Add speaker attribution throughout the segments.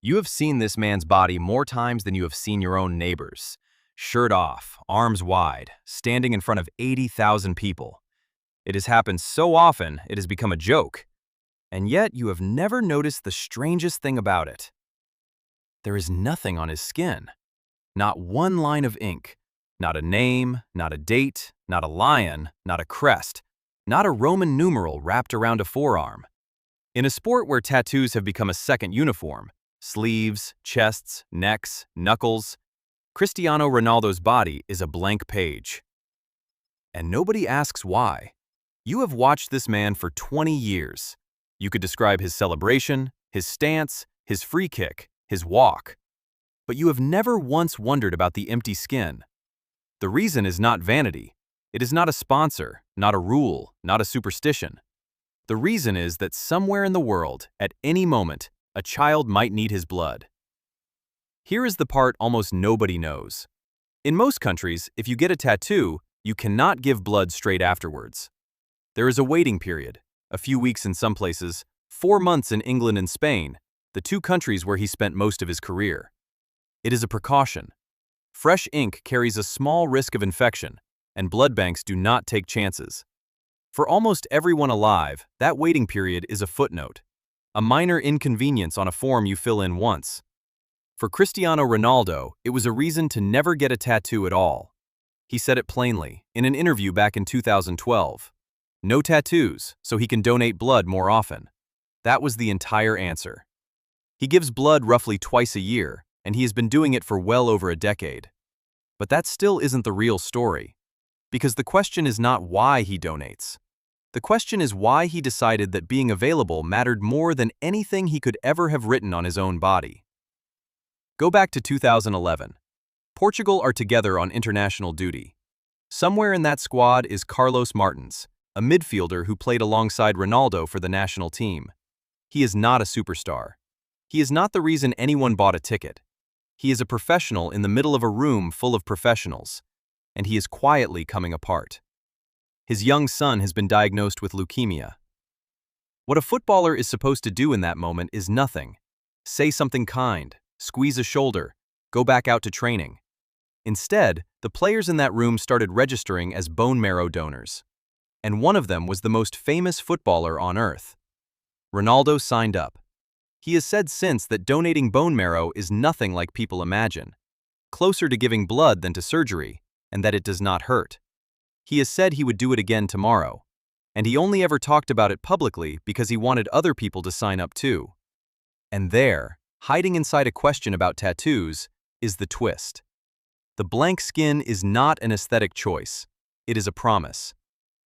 Speaker 1: You have seen this man's body more times than you have seen your own neighbor's. Shirt off, arms wide, standing in front of 80,000 people. It has happened so often, it has become a joke. And yet, you have never noticed the strangest thing about it. There is nothing on his skin. Not one line of ink. Not a name, not a date, not a lion, not a crest, not a Roman numeral wrapped around a forearm. In a sport where tattoos have become a second uniform, sleeves, chests, necks, knuckles, Cristiano Ronaldo's body is a blank page. And nobody asks why. You have watched this man for 20 years. You could describe his celebration, his stance, his free kick, his walk. But you have never once wondered about the empty skin. The reason is not vanity. It is not a sponsor, not a rule, not a superstition. The reason is that somewhere in the world, at any moment, a child might need his blood. Here is the part almost nobody knows. In most countries, if you get a tattoo, you cannot give blood straight afterwards. There is a waiting period, a few weeks in some places, 4 months in England and Spain, the two countries where he spent most of his career. It is a precaution. Fresh ink carries a small risk of infection, and blood banks do not take chances. For almost everyone alive, that waiting period is a footnote, a minor inconvenience on a form you fill in once. For Cristiano Ronaldo, it was a reason to never get a tattoo at all. He said it plainly, in an interview back in 2012. No tattoos, so he can donate blood more often. That was the entire answer. He gives blood roughly twice a year, and he has been doing it for well over a decade. But that still isn't the real story. Because the question is not why he donates. The question is why he decided that being available mattered more than anything he could ever have written on his own body. Go back to 2011. Portugal are together on international duty. Somewhere in that squad is Carlos Martins, a midfielder who played alongside Ronaldo for the national team. He is not a superstar. He is not the reason anyone bought a ticket. He is a professional in the middle of a room full of professionals, and he is quietly coming apart. His young son has been diagnosed with leukemia. What a footballer is supposed to do in that moment is nothing. Say something kind, squeeze a shoulder, go back out to training. Instead, the players in that room started registering as bone marrow donors. And one of them was the most famous footballer on earth. Ronaldo signed up. He has said since that donating bone marrow is nothing like people imagine, closer to giving blood than to surgery, and that it does not hurt. He has said he would do it again tomorrow, and he only ever talked about it publicly because he wanted other people to sign up too. And there, hiding inside a question about tattoos, is the twist. The blank skin is not an aesthetic choice. It is a promise.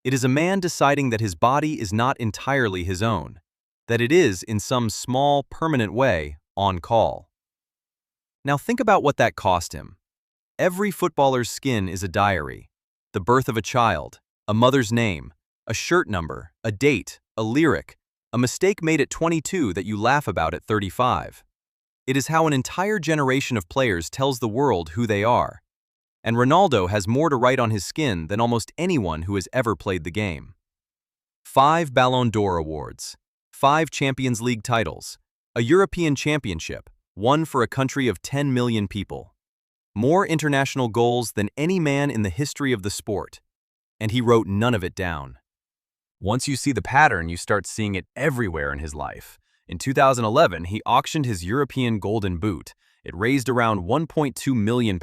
Speaker 1: It is a man deciding that his body is not entirely his own, that it is, in some small, permanent way, on call. Now think about what that cost him. Every footballer's skin is a diary. The birth of a child, a mother's name, a shirt number, a date, a lyric, a mistake made at 22 that you laugh about at 35. It is how an entire generation of players tells the world who they are. And Ronaldo has more to write on his skin than almost anyone who has ever played the game. 5 Ballon d'Or awards, 5 Champions League titles, a European championship, one for a country of 10 million people. More international goals than any man in the history of the sport. And he wrote none of it down. Once you see the pattern, you start seeing it everywhere in his life. In 2011, he auctioned his European Golden Boot. It raised around £1.2 million,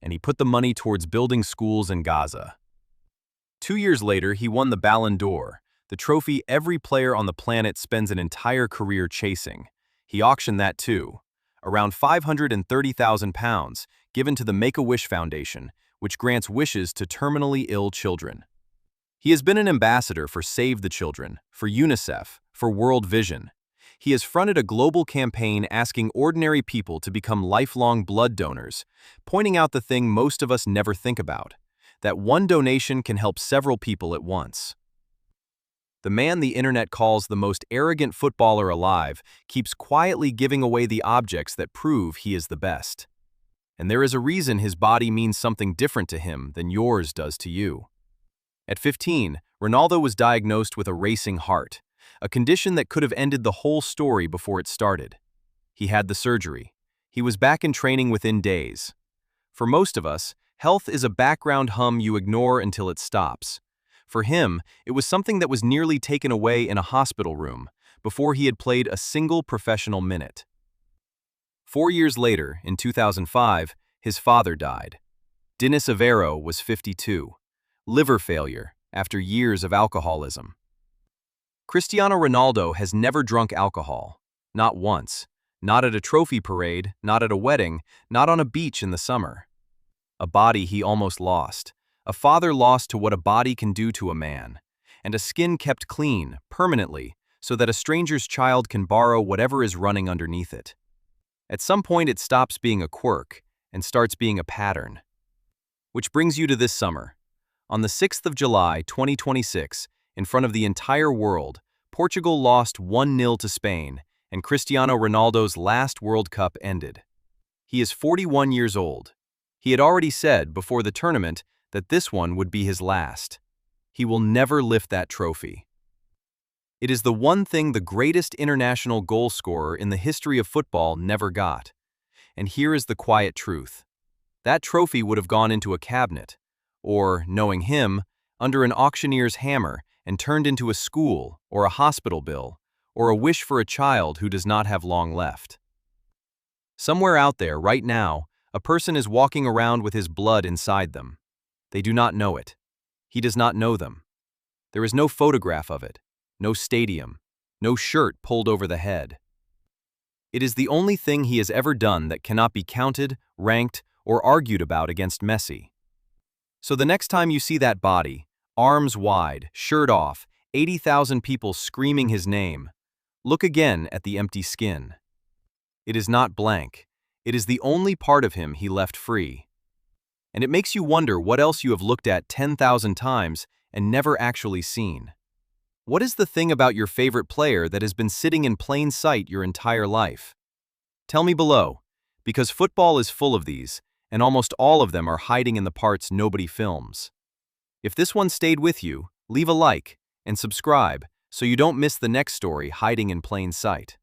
Speaker 1: and he put the money towards building schools in Gaza. 2 years later, he won the Ballon d'Or, the trophy every player on the planet spends an entire career chasing. He auctioned that too, around £530,000, given to the Make-A-Wish Foundation, which grants wishes to terminally ill children. He has been an ambassador for Save the Children, for UNICEF, for World Vision. He has fronted a global campaign asking ordinary people to become lifelong blood donors, pointing out the thing most of us never think about, that one donation can help several people at once. The man the internet calls the most arrogant footballer alive keeps quietly giving away the objects that prove he is the best. And there is a reason his body means something different to him than yours does to you. At 15, Ronaldo was diagnosed with a racing heart, a condition that could have ended the whole story before it started. He had the surgery. He was back in training within days. For most of us, health is a background hum you ignore until it stops. For him, it was something that was nearly taken away in a hospital room before he had played a single professional minute. 4 years later, in 2005, his father died. Dinis Avero was 52. Liver failure after years of alcoholism. Cristiano Ronaldo has never drunk alcohol. Not once. Not at a trophy parade, not at a wedding, not on a beach in the summer. A body he almost lost. A father lost to what a body can do to a man. And a skin kept clean, permanently, so that a stranger's child can borrow whatever is running underneath it. At some point it stops being a quirk and starts being a pattern. Which brings you to this summer. On the 6th of July, 2026, in front of the entire world, Portugal lost 1-0 to Spain, and Cristiano Ronaldo's last World Cup ended. He is 41 years old. He had already said before the tournament that this one would be his last. He will never lift that trophy. It is the one thing the greatest international goal scorer in the history of football never got. And here is the quiet truth. That trophy would have gone into a cabinet, or, knowing him, under an auctioneer's hammer and turned into a school or a hospital bill, or a wish for a child who does not have long left. Somewhere out there, right now, a person is walking around with his blood inside them. They do not know it. He does not know them. There is no photograph of it, no stadium, no shirt pulled over the head. It is the only thing he has ever done that cannot be counted, ranked, or argued about against Messi. So the next time you see that body, arms wide, shirt off, 80,000 people screaming his name, look again at the empty skin. It is not blank. It is the only part of him he left free. And it makes you wonder what else you have looked at 10,000 times and never actually seen. What is the thing about your favorite player that has been sitting in plain sight your entire life? Tell me below, because football is full of these, and almost all of them are hiding in the parts nobody films. If this one stayed with you, leave a like and subscribe so you don't miss the next story hiding in plain sight.